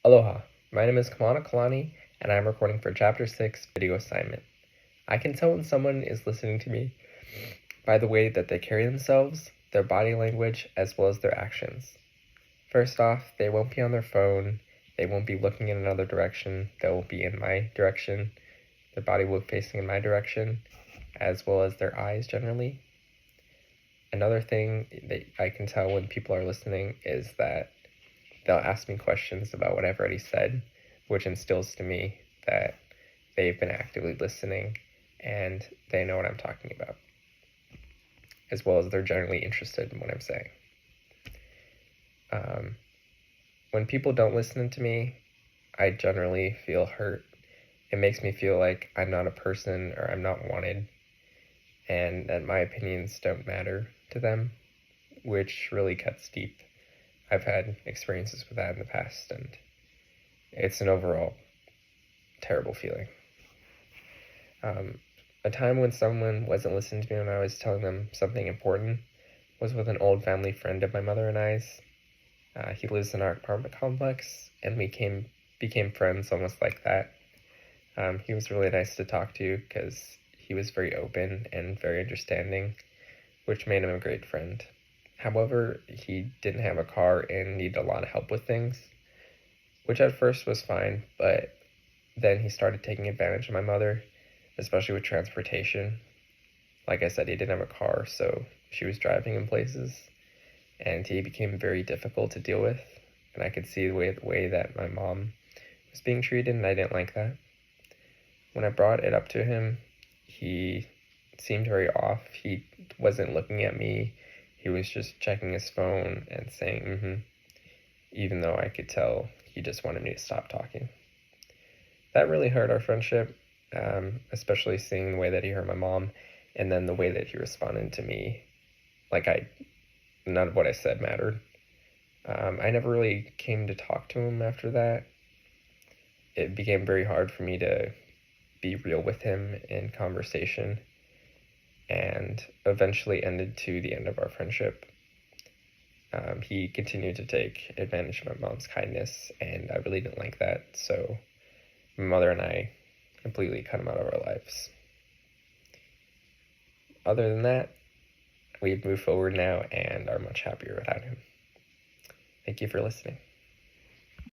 Aloha, my name is Kamana Kalani, and I'm recording for Chapter 6 video assignment. I can tell when someone is listening to me by the way that they carry themselves, their body language, as well as their actions. First off, they won't be on their phone, they won't be looking in another direction, they'll be in my direction, their body will be facing in my direction, as well as their eyes generally. Another thing that I can tell when people are listening is that they'll ask me questions about what I've already said, which instills to me that they've been actively listening and they know what I'm talking about, as well as they're generally interested in what I'm saying. When people don't listen to me, I generally feel hurt. It makes me feel like I'm not a person or I'm not wanted, and that my opinions don't matter to them, which really cuts deep. I've had experiences with that in the past, and it's an overall terrible feeling. A time when someone wasn't listening to me when I was telling them something important was with an old family friend of my mother and I's. He lives in our apartment complex, and we became friends almost like that. He was really nice to talk to because he was very open and very understanding, which made him a great friend. However, he didn't have a car and needed a lot of help with things, which at first was fine, but then he started taking advantage of my mother, especially with transportation. Like I said, he didn't have a car, so she was driving him places, and he became very difficult to deal with, and I could see the way that my mom was being treated, and I didn't like that. When I brought it up to him, he seemed very off. He wasn't looking at me. He was just checking his phone and saying, even though I could tell he just wanted me to stop talking. That really hurt our friendship, especially seeing the way that he hurt my mom, and then the way that he responded to me. Like none of what I said mattered. I never really came to talk to him after that. It became very hard for me to be real with him in conversation, and eventually ended to the end of our friendship. He continued to take advantage of my mom's kindness, and I really didn't like that, so my mother and I completely cut him out of our lives. Other than that, we've moved forward now and are much happier without him. Thank you for listening.